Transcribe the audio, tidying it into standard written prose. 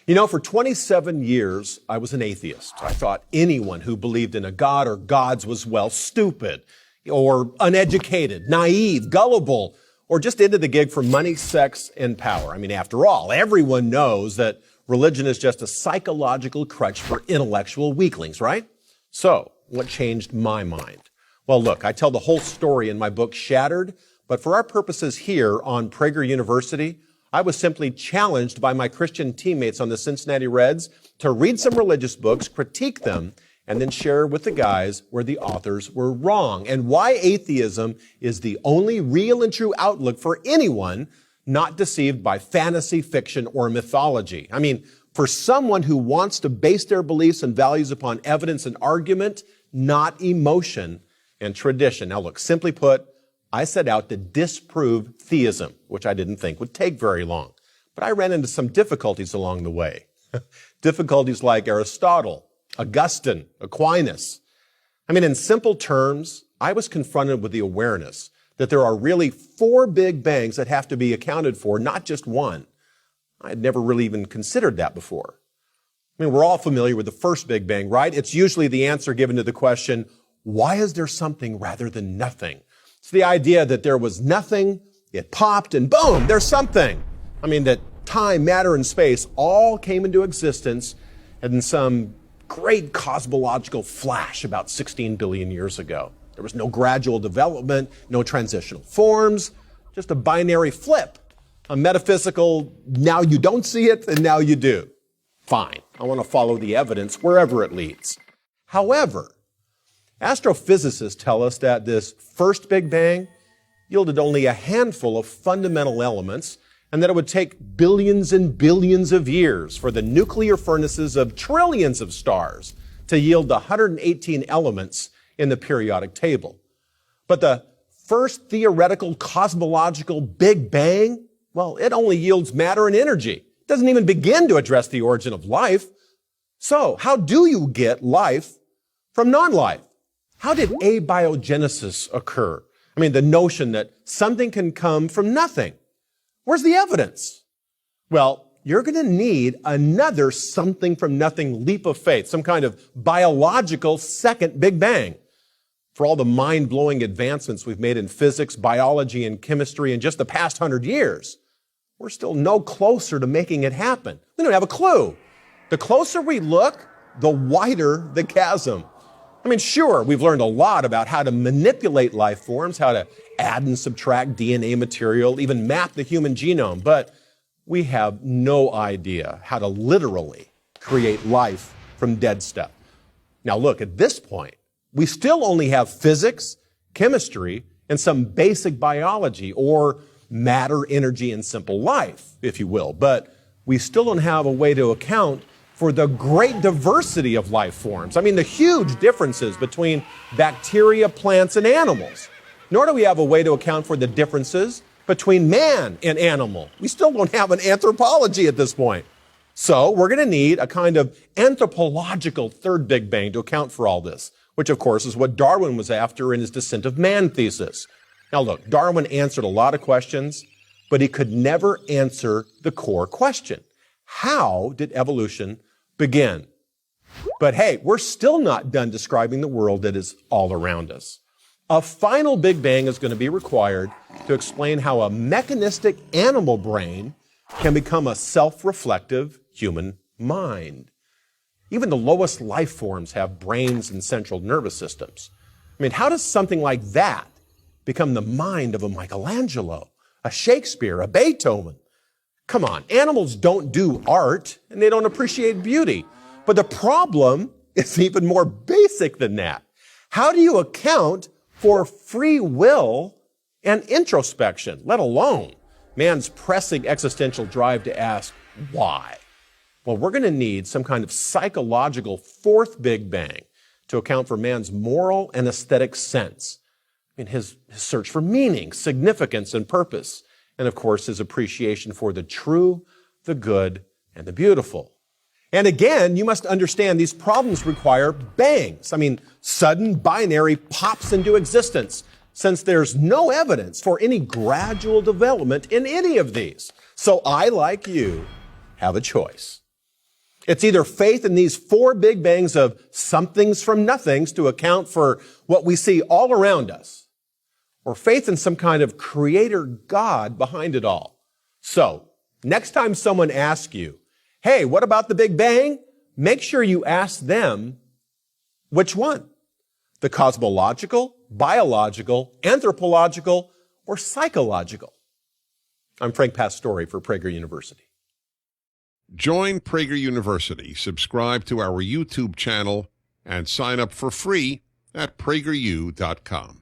You know, for 27 years, I was an atheist. I thought anyone who believed in a God or gods was, well, stupid or uneducated, naive, gullible, or just into the gig for money, sex, and power. I mean, after all, everyone knows that religion is just a psychological crutch for intellectual weaklings, right? So, what changed my mind? Well, look, I tell the whole story in my book, Shattered, but for our purposes here on Prager University, I was simply challenged by my Christian teammates on the Cincinnati Reds to read some religious books, critique them, and then share with the guys where the authors were wrong and why atheism is the only real and true outlook for anyone not deceived by fantasy, fiction, or mythology. I mean, for someone who wants to base their beliefs and values upon evidence and argument, not emotion and tradition. Now look, simply put, I set out to disprove theism, which I didn't think would take very long. But I ran into some difficulties along the way. Difficulties like Aristotle, Augustine, Aquinas. I mean, in simple terms, I was confronted with the awareness that there are really 4 big bangs that have to be accounted for, not just one. I had never really even considered that before. I mean, we're all familiar with the first big bang, right? It's usually the answer given to the question, why is there something rather than nothing? It's the idea that there was nothing, it popped, and boom, there's something. I mean, that time, matter, and space all came into existence in some great cosmological flash about 16 billion years ago. There was no gradual development, no transitional forms, just a binary flip. A metaphysical, now you don't see it, and now you do. Fine, I want to follow the evidence wherever it leads. However, astrophysicists tell us that this first Big Bang yielded only a handful of fundamental elements and that it would take billions and billions of years for the nuclear furnaces of trillions of stars to yield the 118 elements in the periodic table. But the first theoretical cosmological Big Bang, well, it only yields matter and energy. It doesn't even begin to address the origin of life. So, how do you get life from non-life? How did abiogenesis occur? I mean, the notion that something can come from nothing. Where's the evidence? Well, you're going to need another something from nothing leap of faith, some kind of biological second Big Bang. For all the mind-blowing advancements we've made in physics, biology, and chemistry in just the past 100 years, we're still no closer to making it happen. We don't have a clue. The closer we look, the wider the chasm. I mean, sure, we've learned a lot about how to manipulate life forms, how to add and subtract DNA material, even map the human genome, but we have no idea how to literally create life from dead stuff. Now look, at this point, we still only have physics, chemistry, and some basic biology, or matter, energy, and simple life, if you will, but we still don't have a way to account for the great diversity of life forms. I mean, the huge differences between bacteria, plants, and animals. Nor do we have a way to account for the differences between man and animal. We still don't have an anthropology at this point. So we're going to need a kind of anthropological third Big Bang to account for all this, which of course is what Darwin was after in his Descent of Man thesis. Now look, Darwin answered a lot of questions, but he could never answer the core question. How did evolution begin? But hey, we're still not done describing the world that is all around us. A final Big Bang is going to be required to explain how a mechanistic animal brain can become a self-reflective human mind. Even the lowest life forms have brains and central nervous systems. I mean, how does something like that become the mind of a Michelangelo, a Shakespeare, a Beethoven? Come on, animals don't do art and they don't appreciate beauty. But the problem is even more basic than that. How do you account for free will and introspection, let alone man's pressing existential drive to ask why? Well, we're going to need some kind of psychological fourth Big Bang to account for man's moral and aesthetic sense. I mean, his search for meaning, significance, and purpose. And of course, his appreciation for the true, the good, and the beautiful. And again, you must understand these problems require bangs. I mean, sudden binary pops into existence, since there's no evidence for any gradual development in any of these. So I, like you, have a choice. It's either faith in these four big bangs of somethings from nothings to account for what we see all around us, or faith in some kind of creator God behind it all. So, next time someone asks you, hey, what about the Big Bang? Make sure you ask them, which one? The cosmological, biological, anthropological, or psychological? I'm Frank Pastore for Prager University. Join Prager University, subscribe to our YouTube channel, and sign up for free at prageru.com.